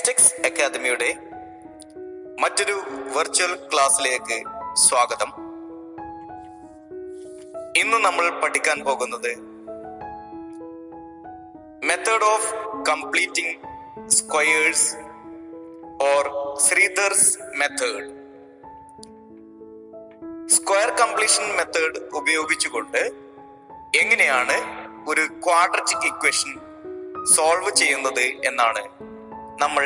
എസ്റ്റെക്സ് അക്കാദമിയുടെ മറ്റൊരു വെർച്വൽ ക്ലാസ്സിലേക്ക് സ്വാഗതം. ഇന്ന് നമ്മൾ പഠിക്കാൻ പോകുന്നത് method of completing squares or Sridhar's method. Square completion method ഉപയോഗിച്ചുകൊണ്ട് എങ്ങനെയാണ് ഒരു ക്വാഡ്രാറ്റിക് ഇക്വേഷൻ സോൾവ് ചെയ്യുന്നത് എന്നാണ് നമ്മൾ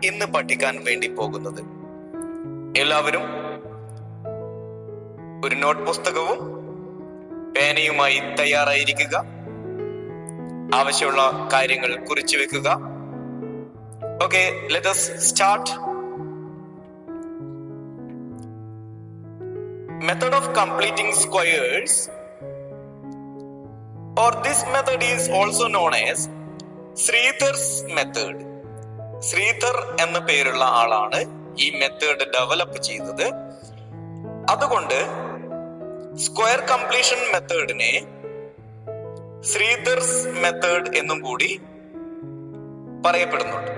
ഇന്ന് പഠിക്കാൻ വേണ്ടി പോകുന്നത്. എല്ലാവരും ഒരു നോട്ട് പുസ്തകവും പേനയുമായി തയ്യാറായിരിക്കുക. ആവശ്യമുള്ള കാര്യങ്ങൾ കുറിച്ചു വെക്കുക. Okay, let us start. Method of completing squares, or this method is also known as Sridhar's method. Sridhar എന്ന പേരുള്ള ആളാണ് ഈ മെത്തേഡ് ഡെവലപ്പ് ചെയ്തത്. അതുകൊണ്ട് സ്ക്വയർ കംപ്ലീഷൻ മെത്തേഡിനെ ശ്രീധർസ് മെത്തേഡ് എന്നും കൂടി പറയപ്പെടുന്നുണ്ട്.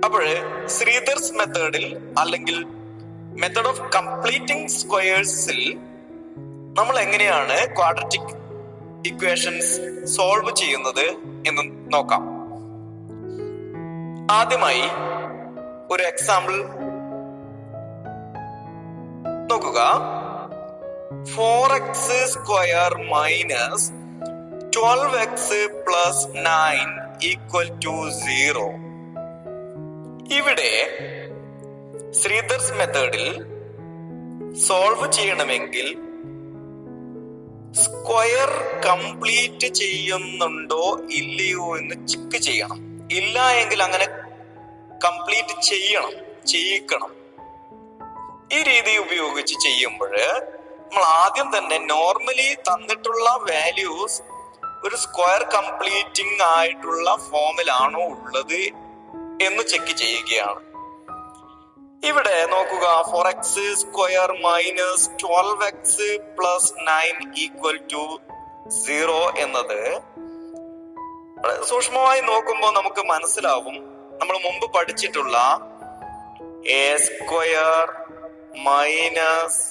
അപ്പോൾ ശ്രീധർസ് മെത്തേഡിൽ അല്ലെങ്കിൽ മെത്തേഡ് ഓഫ് കംപ്ലീറ്റിംഗ് സ്ക്വയേഴ്സിൽ നമ്മൾ എങ്ങനെയാണ് ക്വാഡ്രാറ്റിക് ഇക്വേഷൻസ് സോൾവ് ചെയ്യുന്നത് എന്ന് നോക്കാം. ആദ്യമായി ഒരു എക്സാമ്പിൾ നോക്കുക. 4x square minus 12x plus 9 equal to 0. ഇവിടെ ശ്രീധർസ് മെത്തേഡിൽ സോൾവ് ചെയ്യണമെങ്കിൽ സ്ക്വയർ കംപ്ലീറ്റ് ചെയ്യുന്നുണ്ടോ ഇല്ലയോ എന്ന് ചെക്ക് ചെയ്യണം. ഇല്ല എങ്കിൽ അങ്ങനെ കംപ്ലീറ്റ് ചെയ്യിക്കണം. ഈ രീതി ഉപയോഗിച്ച് ചെയ്യുമ്പോൾ നമ്മൾ ആദ്യം തന്നെ നോർമലി തന്നിട്ടുള്ള വാല്യൂസ് ഒരു സ്ക്വയർ കംപ്ലീറ്റിംഗ് ആയിട്ടുള്ള ഫോമിലാണോ ഉള്ളത് എന്ന് ചെക്ക് ചെയ്യുകയാണ്. ഇവിടെ നോക്കുക, 4x square minus 12x plus 9 equal to 0 എന്നത് സൂക്ഷ്മമായി നോക്കുമ്പോൾ നമുക്ക് മനസ്സിലാവും. നമ്മൾ മുമ്പ് പഠിച്ചിട്ടുള്ള a square minus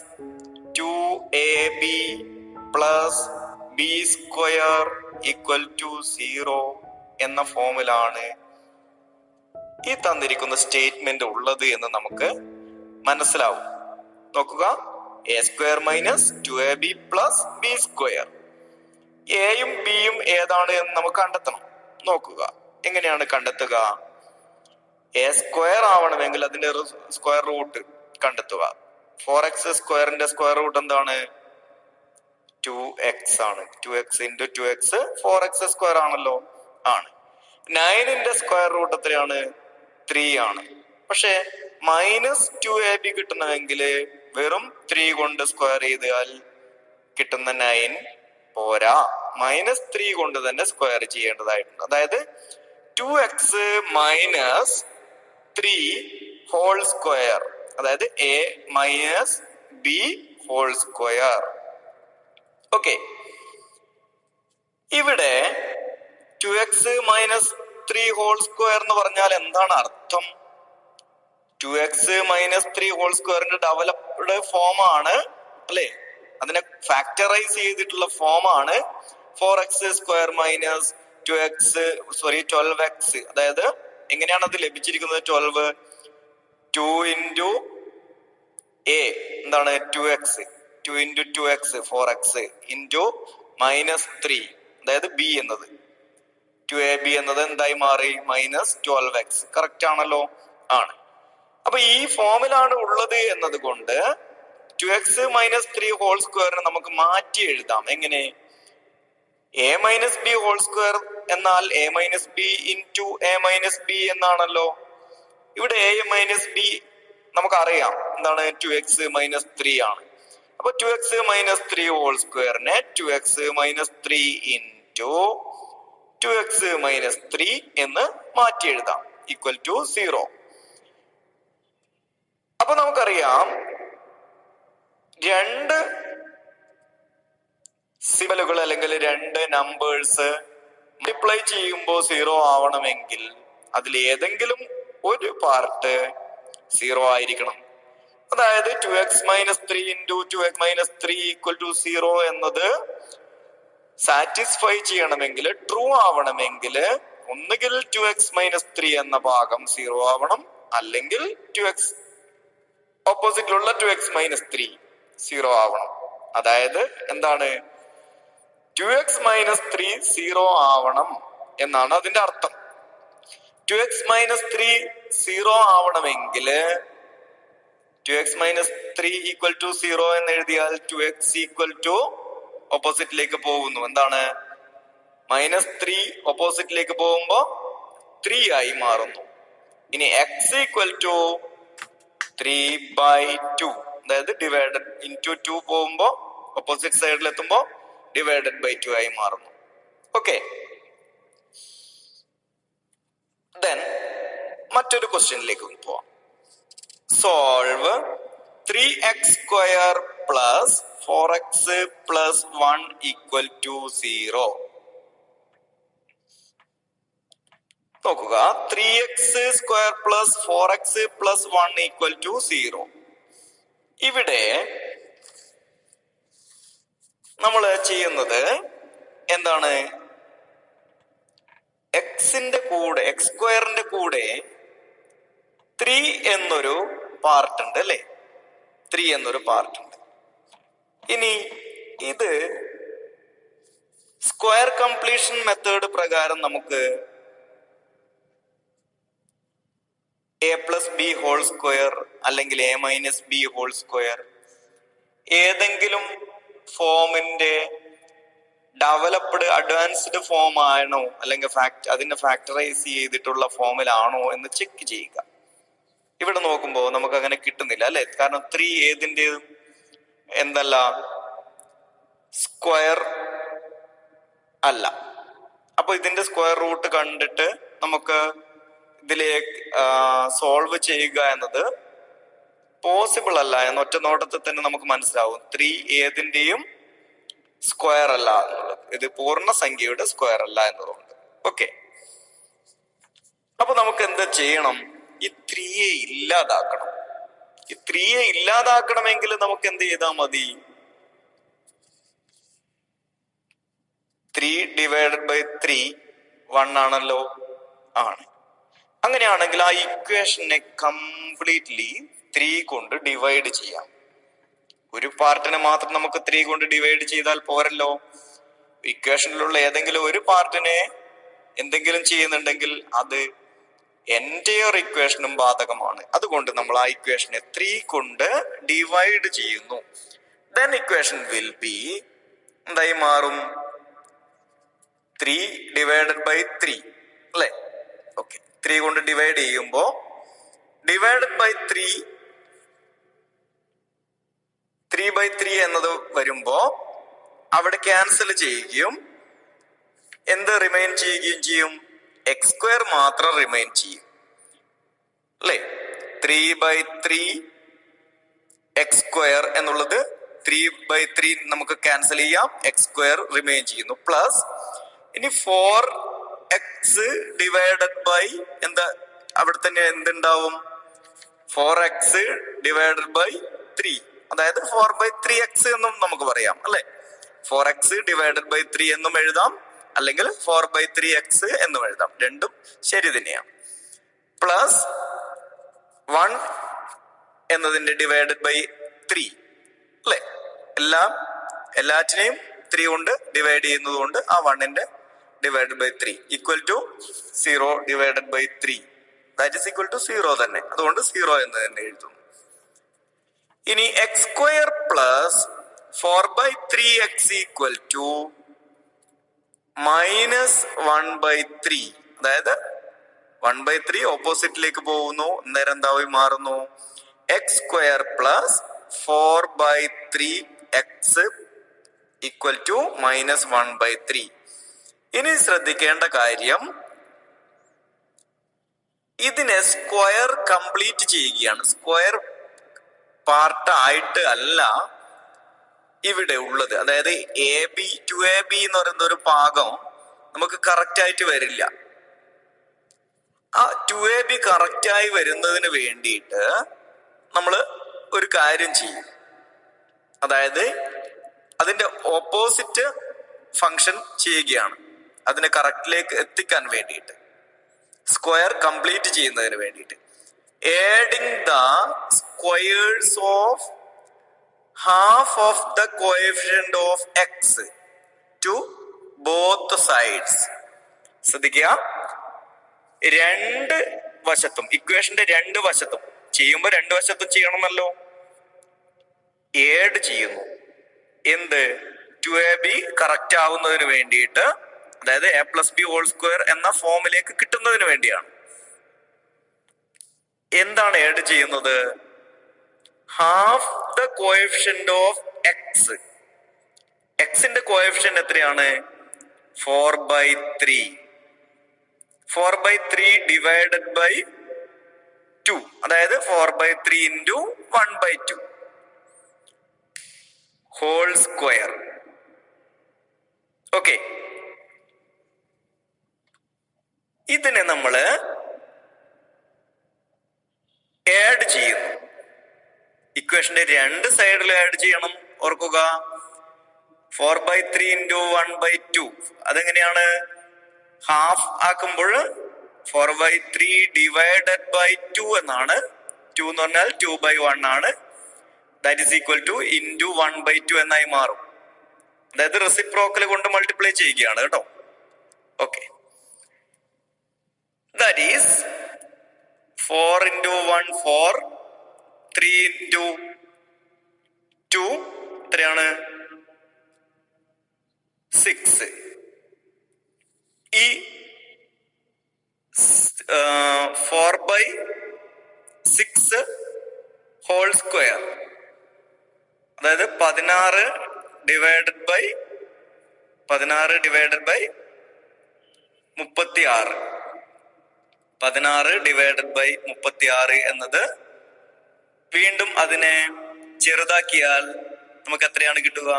2ab plus b square equal to 0 എന്ന ഫോമിലാണ് ഈ തന്നിരിക്കുന്ന സ്റ്റേറ്റ്മെന്റ് ഉള്ളത് എന്ന് നമുക്ക് മനസ്സിലാവും. നോക്കുക, a square minus 2ab plus b square. എയും ബിയും ഏതാണ് എന്ന് നമുക്ക് കണ്ടെത്തണം. നോക്കുക, എങ്ങനെയാണ് കണ്ടെത്തുക? a സ്ക്വയർ ആവണമെങ്കിൽ അതിന്റെ സ്ക്വയർ റൂട്ട് കണ്ടെത്തുക. 4x സ്ക്വയറിന്റെ സ്ക്വയർ റൂട്ട് എന്താണ്? 2x ആണ്. 2x into 2x 4x square ആണല്ലോ. ആണ്. 9ന്റെ സ്ക്വയർ റൂട്ട് എത്രയാണ്? 3 ആണ്. പക്ഷെ മൈനസ് 2ab കിട്ടണമെങ്കിൽ വെറും 3 കൊണ്ട് സ്ക്വയർ ചെയ്താൽ കിട്ടുന്ന 9 പോരാ, മൈനസ് 3 കൊണ്ട് തന്നെ സ്ക്വയർ ചെയ്യേണ്ടതായിട്ടുണ്ട്. അതായത് 2x മൈനസ് 3 ഹോൾ സ്ക്വയർ, അതായത് a minus b whole square. Okay, ഇവിടെ 2x മൈനസ് 3 ഹോൾ സ്ക്വയർ എന്ന് പറഞ്ഞാൽ എന്താണ് അർത്ഥം? 2x മൈനസ് 3 ഹോൾ സ്ക്വയറിന്റെ ഡെവലപ്ഡ് ഫോം ആണ് അല്ലെ, അതിനെ ഫാക്ടറൈസ് ചെയ്തിട്ടുള്ള ഫോം ആണ് 4x സ്ക്വയർ മൈനസ് 12x. അതായത് എങ്ങനെയാണ് അത് ലഭിച്ചിരിക്കുന്നത്? 12 2 into a എന്താണ്? 2x 2 into 2x 4x into minus 3, അതായത് b എന്നത് 2ab എന്നത് എന്തായി മാറി? Minus 12x. കറക്റ്റ് ആണല്ലോ? ആണ്. അപ്പൊ ഈ ഫോമിലാണ് ഉള്ളത് എന്നത് കൊണ്ട് 2x മൈനസ് 3 ഹോൾ സ്ക്വയറിനെ നമുക്ക് മാറ്റി എഴുതാം. എങ്ങനെ? a minus b whole square എന്നാൽ a minus b into a minus b എന്നാണല്ലോ. ഇവിടെ a മൈനസ് b നമുക്കറിയാം എന്താണ്? 2x മൈനസ് 3 ആണ്. അപ്പൊ 2x മൈനസ് 3 ഹോൾ സ്ക്വയറിനെ 2x minus 3 into 2x minus 3 എന്ന് മാറ്റി എഴുതാം, ഈക്വൽ ടു 0. അപ്പൊ നമുക്കറിയാം രണ്ട് സിമ്പലുകൾ അല്ലെങ്കിൽ രണ്ട് നമ്പേഴ്സ് മൾട്ടിപ്ലൈ ചെയ്യുമ്പോൾ 0 ആവണമെങ്കിൽ അതിൽ ഏതെങ്കിലും ഒരു പാർട്ട് 0 ആയിരിക്കണം. അതായത് 2x - 3 × 2x - 3 = 0 എന്നത് സാറ്റിസ്ഫൈ ചെയ്യണമെങ്കിൽ, ട്രൂ ആവണമെങ്കിൽ ഒന്നുകിൽ 2x - 3 എന്ന ഭാഗം 0 ആവണം, അല്ലെങ്കിൽ ഓപ്പോസിറ്റിലുള്ള 2x - 3 0 ആവണം. അതായത് എന്താണ്, 2x - 3 0 ആവണം എന്നാണ് അതിന്റെ അർത്ഥം. 2x - 3 0 ആവണമെങ്കിൽ 2x - 3 = 0 എന്ന് എഴുതിയാൽ 2x ഓപ്പോസിറ്റിലേക്ക് പോകുന്നു. എന്താണ്, -3 ഓപ്പോസിറ്റിലേക്ക് പോകുമ്പോ 3 ആയി മാറുന്നു. ഇനി x = 3/2, അതായത് ഡിവൈഡഡ് ഇൻറ്റു 2 പോകുമ്പോ ഓപ്പോസിറ്റ് സൈഡിൽ എത്തുമ്പോ /2 ആയി മാറുന്നു. ഓക്കെ, ദെൻ മറ്റൊരു ക്വസ്റ്റ്യനിലേക്ക് പോവാം. Solve 3x² + 4x + 1 = 0. നോക്കുക, 3x² + 4x + 1 = 0. ഇവിടെ നമ്മൾ ചെയ്യുന്നത് എന്താണ്, x² കൂടെ 3 എന്നൊരു പാർട്ട് ഉണ്ട് അല്ലെ, 3 എന്നൊരു പാർട്ട് ഉണ്ട്. ഇനി ഇത് സ്ക്വയർ കംപ്ലീഷൻ മെത്തേഡ് പ്രകാരം നമുക്ക് a + b² അല്ലെങ്കിൽ a - b² ഏതെങ്കിലും ഫോമിന്റെ ഡെവലപ്ഡ് അഡ്വാൻസ്ഡ് ഫോം ആണോ, അല്ലെങ്കിൽ അതിന്റെ ഫാക്ടറൈസ് ചെയ്തിട്ടുള്ള ഫോമിലാണോ എന്ന് ചെക്ക് ചെയ്യുക. ഇവിടെ നോക്കുമ്പോൾ നമുക്ക് അങ്ങനെ കിട്ടുന്നില്ല അല്ലെ, കാരണം 3 ഏതിന്റെ എന്തല്ല, സ്ക്വയർ അല്ല. അപ്പൊ ഇതിന്റെ സ്ക്വയർ റൂട്ട് കണ്ടിട്ട് നമുക്ക് ഇതിലേക്ക് സോൾവ് ചെയ്യുക എന്നത് പോസിബിൾ അല്ല എന്ന് ഒറ്റ നോട്ടത്തിൽ തന്നെ നമുക്ക് മനസ്സിലാവും. 3 ഏതിന്റെയും സ്ക്വയർ അല്ല എന്നുള്ളത്, ഇത് പൂർണ്ണസംഖ്യയുടെ സ്ക്വയർ അല്ല എന്നതുകൊണ്ട്. ഓക്കെ, അപ്പൊ നമുക്ക് എന്താ ചെയ്യണം, ഈ 3 ഇല്ലാതാക്കണം. ഈ 3 ഇല്ലാതാക്കണമെങ്കിൽ നമുക്ക് എന്ത് ചെയ്താൽ മതി, 3/3 1 ആണല്ലോ, ആണ്. അങ്ങനെയാണെങ്കിൽ ആ ഇക്വേഷനെ കംപ്ലീറ്റ്ലി 3 കൊണ്ട് ഡിവൈഡ് ചെയ്യാം. ഒരു പാർട്ടിനെ മാത്രം നമുക്ക് 3 കൊണ്ട് ഡിവൈഡ് ചെയ്താൽ പോരല്ലോ. ഇക്വേഷനിലുള്ള ഏതെങ്കിലും ഒരു പാർട്ടിനെ എന്തെങ്കിലും ചെയ്യുന്നുണ്ടെങ്കിൽ അത് എൻറ്റയർ ഇക്വേഷനും ബാധകമാണ്. അതുകൊണ്ട് നമ്മൾ ആ ഇക്വേഷനെ 3 കൊണ്ട് ഡിവൈഡ് ചെയ്യുന്നു. ദെൻ ഇക്വേഷൻ വിൽ ബി എന്തായി മാറും, 3/3 അല്ലെ. ഓക്കെ, 3 കൊണ്ട് ഡിവൈഡ് ചെയ്യുമ്പോ /3 എന്നത് വരുമ്പോ അവിടെ ക്യാൻസൽ ചെയ്യുകയും എന്ത് റിമൈൻ ചെയ്യുകയും ചെയ്യും, x² മാത്രം റിമൈൻ ചെയ്യും അല്ലെ. 3/3 x² എന്നുള്ളത് 3/3 നമുക്ക് ക്യാൻസൽ ചെയ്യാം, x² റിമൈൻ ചെയ്യുന്നു. പ്ലസ് ഇനി 4x എന്താ, അവിടെ തന്നെ എന്തുണ്ടാവും, 4x/3, അതായത് 4/3x എന്നും നമുക്ക് പറയാം അല്ലെ. 4x/3 എന്നും എഴുതാം, അല്ലെങ്കിൽ 4/3x എന്നും എഴുതാം, രണ്ടും ശരി തന്നെയാണ്. പ്ലസ് 1 എന്നതിന്റെ /3 അല്ലെ. എല്ലാറ്റിനെയും 3 കൊണ്ട് ഡിവൈഡ് ചെയ്യുന്നത് കൊണ്ട് ആ 1ന്റെ /3 = 0/3, ദാറ്റ് ഈസ് ഈക്വൽ ടു 0 തന്നെ. അതുകൊണ്ട് 0 എന്ന് തന്നെ എഴുതുന്നു. ഇനി x² + 4/3x = -1/3, അതായത് 1/3 ഓപ്പോസിറ്റിലേക്ക് പോകുന്നു, നേരം എന്തായി മാറുന്നു, x² + 4/3x = -1/3. ഇനി ശ്രദ്ധിക്കേണ്ട കാര്യം, ഇതിനെ സ്ക്വയർ കംപ്ലീറ്റ് ചെയ്യുകയാണ്. സ്ക്വയർ പാർട്ട് ആയിട്ട് അല്ല ഇവിടെ ഉള്ളത്. അതായത് 2AB എന്ന് പറയുന്ന ഒരു ഭാഗം നമുക്ക് കറക്റ്റ് ആയിട്ട് വരില്ല. ആ കറക്റ്റായി വരുന്നതിന് വേണ്ടിയിട്ട് നമ്മൾ ഒരു കാര്യം ചെയ്യും. അതായത് അതിന്റെ ഓപ്പോസിറ്റ് ഫങ്ഷൻ ചെയ്യുകയാണ്, അതിനെ കറക്റ്റിലേക്ക് എത്തിക്കാൻ വേണ്ടിയിട്ട്, സ്ക്വയർ കംപ്ലീറ്റ് ചെയ്യുന്നതിന് വേണ്ടിയിട്ട്. Adding the squares of half of the coefficient of x to both sides. ശ്രദ്ധിക്കുക, രണ്ട് വശത്തും, ഇക്വേഷന്റെ രണ്ട് വശത്തും ചെയ്യുമ്പോ രണ്ട് വശത്തും ചെയ്യണമെന്നല്ലോ. ആഡ് ചെയ്യുന്നു. എന്ത്? 2ab കറക്റ്റ് ആവുന്നതിന് വേണ്ടിയിട്ട്, അതായത് a+b² എന്ന ഫോമിലേക്ക് കിട്ടുന്നതിന് വേണ്ടിയാണ്. എന്താണ് ആഡ് ചെയ്യുന്നത്? Half the coefficient of X. എക്സിന്റെ കോഎഫിഷ്യന്റ് എത്രയാണ്? 4/3. 4/3 ഡിവൈഡഡ് ബൈ 2, അതായത് 4/3 ഇൻറ്റു 1/2 ഹോൾ സ്ക്വയർ. ഓക്കെ, ഇതിനെ നമ്മള് ആഡ് ചെയ്യുന്നു. ഇക്വേഷന്റെ രണ്ട് സൈഡിൽ ആഡ് ചെയ്യണം. ഓർക്കുക, 4/3 ഇൻറ്റു 1/2 അതെങ്ങനെയാണ്? ഹാഫ് ആക്കുമ്പോൾ 4/3 ഡിവൈഡഡ് ബൈ 2 എന്നാണ്. 2 എന്ന് പറഞ്ഞാൽ 2/1 ആണ്. That is equal two into 1/2 എന്നായി മാറും. അതായത് റെസിപ്രോക്കൽ കൊണ്ട് മൾട്ടിപ്ലൈ ചെയ്യുകയാണ് കേട്ടോ. Okay, that is 4 into 1 4, 3 into 2 എത്രയാണ്? 6. ഈ 4/6 ഹോൾ സ്ക്വയർ, അതായത് 16 ഡിവൈഡഡ് ബൈ 36. 16 ഡിവൈഡഡ് ബൈ 36 എന്നത് വീണ്ടും അതിനെ ചെറുതാക്കിയാൽ നമുക്ക് എത്രയാണ് കിട്ടുക?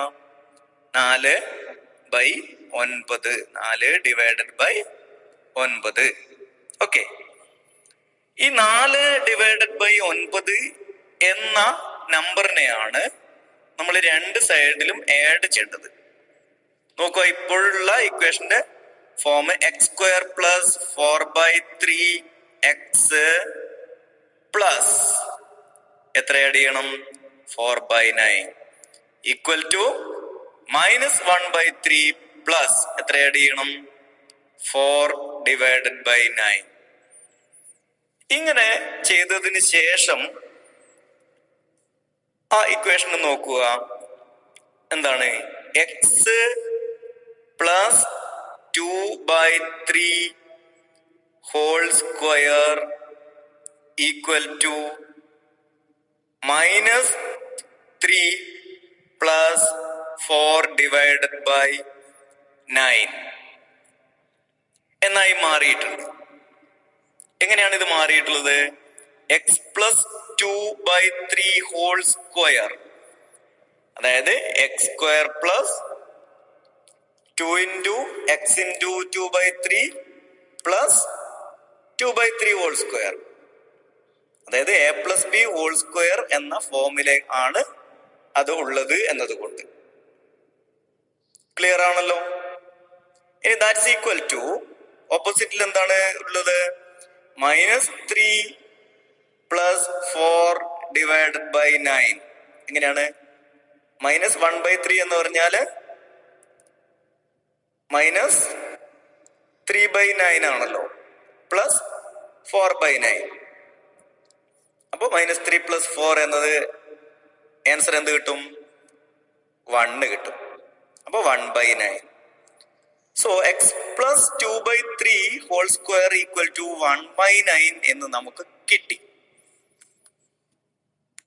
4/9. 4 ഡിവൈഡഡ് ബൈ 9. ഓക്കെ, ഈ 4 ഡിവൈഡഡ് ബൈ 9 എന്ന നമ്പറിനെയാണ് നമ്മൾ രണ്ട് സൈഡിലും ആഡ് ചെയ്യേണ്ടത്. നോക്കുക, ഇപ്പോഴുള്ള ഇക്വേഷന്റെ form x² plus 4/3x plus എത്ര ആഡ് ചെയ്യണം? 4/9 ഈക്വൽ ടു മൈനസ് 1/3 പ്ലസ് എത്ര ആഡ് ചെയ്യണം? 4 ഡിവൈഡഡ് ബൈ 9. ഇങ്ങനെ ചെയ്തതിന് ശേഷം ആ ഇക്വേഷൻ നോക്കുക. എന്താണ്? X plus 2/3 whole square equal to minus 3 plus 4 divided by 9 എന്നായി മാറിയിട്ടുണ്ട്. എങ്ങനെയാണ് ഇത് മാറിയിട്ടുള്ളത്? എക്സ് പ്ലസ് 2/3 ഹോൾ സ്ക്വയർ, അതായത് x² plus 2 into x into 2/3 plus 2/3 whole square, അതായത് a+b ഹോൾ സ്ക്വയർ എന്ന ഫോമിലാണ് അത് ഉള്ളത് എന്നതുകൊണ്ട്. ക്ലിയർ ആണല്ലോ? ഇനി ദാറ്റ്സ് ഈക്വൽ ടു ഓപ്പോസിറ്റിൽ എന്താണ് ഉള്ളത്? -3 പ്ലസ് 4 ഡിവൈഡഡ് ബൈ 9. എങ്ങനെയാണ്? -1/3 എന്ന് പറഞ്ഞാല് -3/9 ആണല്ലോ, പ്ലസ് 4/9. അപ്പൊ -3 പ്ലസ് 4 എന്നത് ആൻസർ എന്ത് കിട്ടും? 1 കിട്ടും. അപ്പൊ 1/9. So x plus 2/3 whole square equal to 1/9 എന്ന് നമുക്ക് കിട്ടി.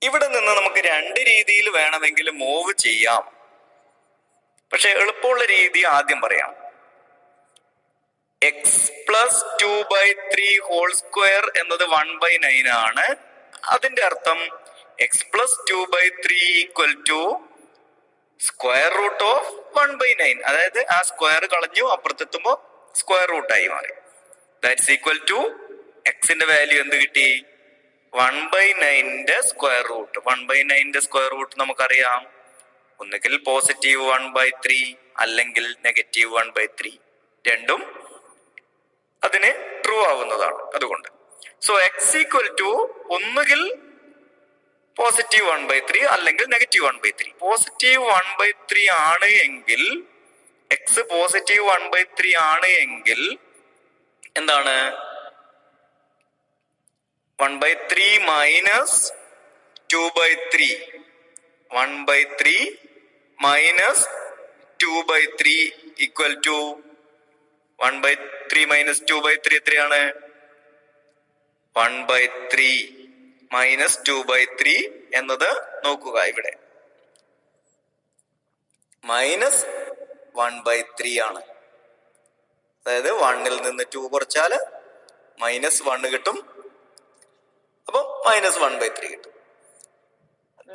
ഇവിടെ നിന്ന് നമുക്ക് രണ്ട് രീതിയിൽ വേണമെങ്കിൽ മൂവ് ചെയ്യാം. പക്ഷെ എളുപ്പമുള്ള രീതി ആദ്യം പറയാം. എക്സ് പ്ലസ് 2/3 ഹോൾ സ്ക്വയർ എന്നത് 1/9 ആണ്. അതിന്റെ അർത്ഥം x plus 2/3 equal to square root of 1/9. അതായത് ആ സ്ക്വയർ കളഞ്ഞു, അപ്പുറത്തെത്തുമ്പോ സ്ക്വയർ റൂട്ടായി മാറി. ദാറ്റ്സ് ഈക്വൽ ടു എക്സിന്റെ വാല്യൂ എന്ത് കിട്ടി? 1/9 സ്ക്വയർ റൂട്ട്. 1/9 സ്ക്വയർ റൂട്ട് നമുക്കറിയാം, ഒന്നുകിൽ പോസിറ്റീവ് 1/3 അല്ലെങ്കിൽ നെഗറ്റീവ് 1/3. രണ്ടും അതിന് ട്രൂ ആവുന്നതാണ്. അതുകൊണ്ട് സോ എക്സ് ഈക്വൽ ടു ഒന്നുകിൽ പോസിറ്റീവ് 1/3 അല്ലെങ്കിൽ നെഗറ്റീവ് 1/3. പോസിറ്റീവ് 1/3 ആണ് എങ്കിൽ, എക്സ് പോസിറ്റീവ് 1/3 ആണ് എങ്കിൽ എന്താണ്? 1/3 minus 2/3. 1/3 minus 2/3 equal to 1/3 minus 2/3 എത്രയാണ്? 1/3 മൈനസ് 2/3 എന്നത് നോക്കുക, ഇവിടെ മൈനസ് 1/3 ആണ്. അതായത് 1ൽ നിന്ന് 2 കുറച്ചാല് മൈനസ് 1 കിട്ടും. അപ്പൊ മൈനസ് 1/3 കിട്ടും.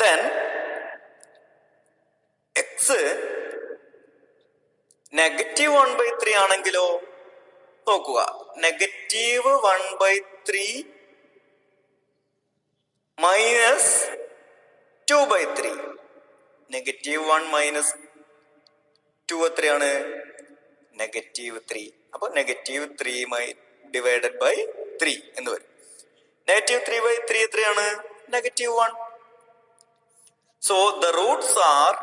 ദെൻ എക്സ് നെഗറ്റീവ് 1/3 ആണെങ്കിലോ നോക്കുക, നെഗറ്റീവ് 1/3 മൈനസ് 2/3. നെഗറ്റീവ് 1 മൈനസ് 2 എത്രയാണ്? -3. അപ്പൊ -3 ഡിവൈഡഡ് ബൈ 3 എന്ന് വരും. -3/3 എത്രയാണ്? -1. So the roots are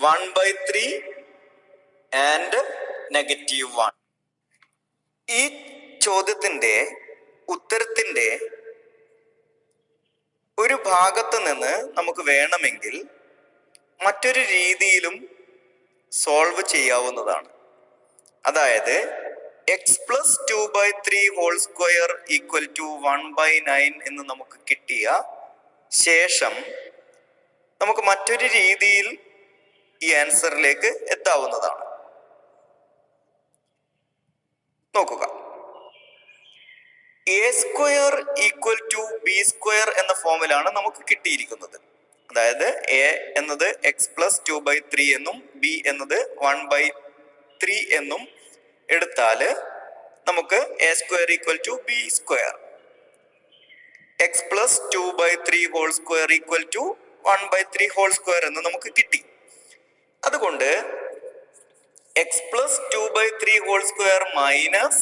1/3 and -1. ഈ ചോദ്യത്തിന്റെ ഉത്തരത്തിന്റെ ഒരു ഭാഗത്ത് നിന്ന് നമുക്ക് വേണമെങ്കിൽ മറ്റൊരു രീതിയിലും സോൾവ് ചെയ്യാവുന്നതാണ്. അതായത് x plus 2/3 whole square equal to 1/9 എന്ന് നമുക്ക് കിട്ടിയ ശേഷം നമുക്ക് മറ്റൊരു രീതിയിൽ ഈ ആൻസറിലേക്ക് എത്താവുന്നതാണ്. നോക്കുക, a square equal to b square എന്ന ഫോമിലാണ് നമുക്ക് കിട്ടിയിരിക്കുന്നത്. അതായത് എ എന്നത് എക്സ് പ്ലസ് 2/3 എന്നും ബി എന്നത് 1/3 എന്നും എടുത്താല് നമുക്ക് a square equal to b square, x plus 2/3 whole square equal to 1/3 whole square എന്ന് നമുക്ക് കിട്ടി. അതുകൊണ്ട് x plus 2/3 whole square minus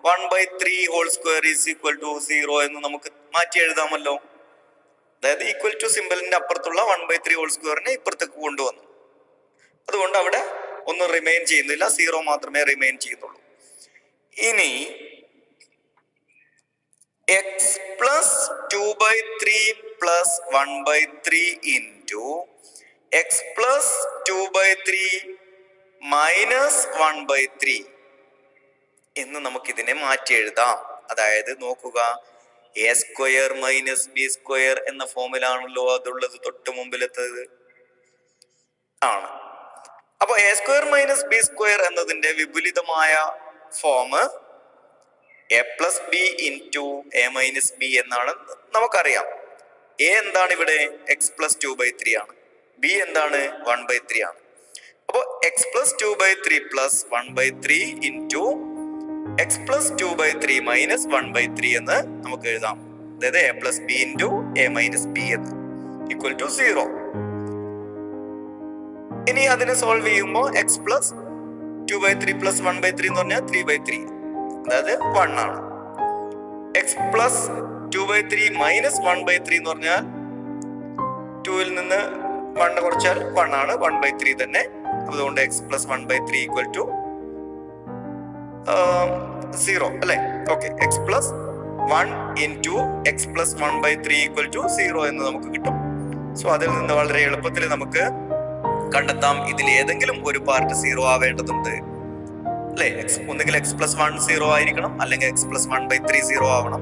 1/3 whole square is equal to 0 എന്ന് നമുക്ക് മാറ്റി എഴുതാമല്ലോ. അതായത് ഈക്വൽ ടു സിമ്പലിന്റെ അപ്പുറത്തുള്ള 1/3 ഹോൾ സ്ക്വയറിനെ ഇപ്പുറത്തേക്ക് കൊണ്ടുവന്നു. അതുകൊണ്ട് അവിടെ ഒന്നും റിമെയിൻ ചെയ്യുന്നില്ല, 0 മാത്രമേ റിമെയിൻ ചെയ്യുന്നുള്ളൂ. ഇനി x plus 2/3 plus 1/3 into x plus 2/3 minus 1/3 എന്ന് നമുക്കിതിനെ മാറ്റി എഴുതാം. അതായത് നോക്കുക, a square minus b square എന്ന ഫോമിലാണല്ലോ അതുള്ളത്, തൊട്ട് മുമ്പിലെത്തത് ആണ്. അപ്പൊ a square minus b square എന്നതിന്റെ വിപുലിതമായ form a plus b into a minus b എന്നാണ് നമുക്കറിയാം. എ എന്താണ് ഇവിടെ? എക്സ് പ്ലസ് 2/3 ആണ്. ബി എന്താണ്? 1/3 ആണ്. അപ്പോ X plus 2/3 plus 1/3 into x plus 2/3 minus 1/3 എന്ന് നമുക്ക് എഴുതാം. അതായത് A plus b into a minus B എന്ന് ഈക്വൽ ടു 0. ഇനി അതിനെ സോൾവ് ചെയ്യുമ്പോൾ എക്സ് പ്ലസ് 2/3 പ്ലസ് 1/3 എന്ന് പറഞ്ഞാൽ 3/3, അതായത് 1 ആണ്. എക്സ് പ്ലസ് 2/3 മൈനസ് 1/3 എന്ന് പറഞ്ഞാൽ 2ൽ നിന്ന് 1 കുറച്ചാൽ 1 ആണ്, 1/3 തന്നെ. അതുകൊണ്ട് എക്സ് പ്ലസ് 1/3 ഈക്വൽ ടു 0 അല്ലെ? Okay, x plus 1 into x plus 1/3 equal to 0 എന്ന് നമുക്ക് കിട്ടും. സോ അതിൽ നിന്ന് വളരെ എളുപ്പത്തിൽ നമുക്ക് കണ്ടെത്താം ഇതിൽ ഏതെങ്കിലും ഒരു പാർട്ട് 0 ആവേണ്ടതുണ്ട് അല്ലെ? ഒന്നുകിൽ എക്സ് പ്ലസ് 1 0 ആയിരിക്കണം, അല്ലെങ്കിൽ എക്സ് പ്ലസ് 1/3 0 ആവണം.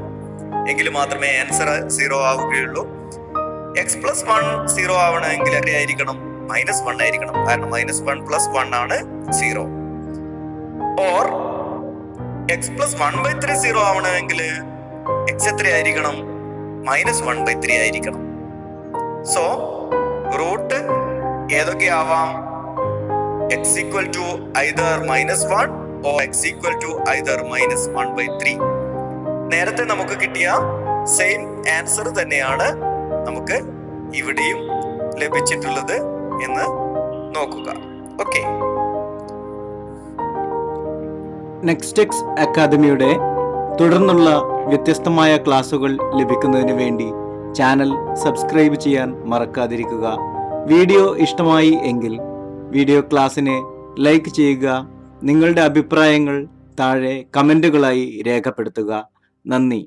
എങ്കിൽ മാത്രമേ ആൻസർ 0 ആവുകയുള്ളൂ. എക്സ് പ്ലസ് 1 0 ആവണമെങ്കിൽ എത്രയായിരിക്കണം? -1 ആയിരിക്കണം. കാരണം -1 പ്ലസ് 1 ആണ് 0. ഓർ എക്സ് പ്ലസ് 1/3 0 ആവണമെങ്കിൽ എക്സ് എത്രയായിരിക്കണം? -1/3 ആയിരിക്കണം. സോ റൂട്ട് ഏതൊക്കെ ആവാം? X equal to either -1 or x equal to either -1/3. നേരത്തെ നമുക്ക് കിട്ടിയ സെയിം ആൻസർ തന്നെയാണ് നമുക്ക് ഇവിടെയും ലഭിച്ചിട്ടുള്ളത് എന്ന് നോക്കുക. ഓക്കെ. നെക്സ്റ്റെക്സ് അക്കാദമിയുടെ തുടർന്നുള്ള വ്യത്യസ്തമായ ക്ലാസുകൾ ലഭിക്കുന്നതിന് വേണ്ടി ചാനൽ സബ്സ്ക്രൈബ് ചെയ്യാൻ മറക്കാതിരിക്കുക. വീഡിയോ ഇഷ്ടമായി എങ്കിൽ വീഡിയോ ക്ലാസ്സിനെ ലൈക്ക് ചെയ്യുക. നിങ്ങളുടെ അഭിപ്രായങ്ങൾ താഴെ കമൻറ്റുകളായി രേഖപ്പെടുത്തുക. നന്ദി.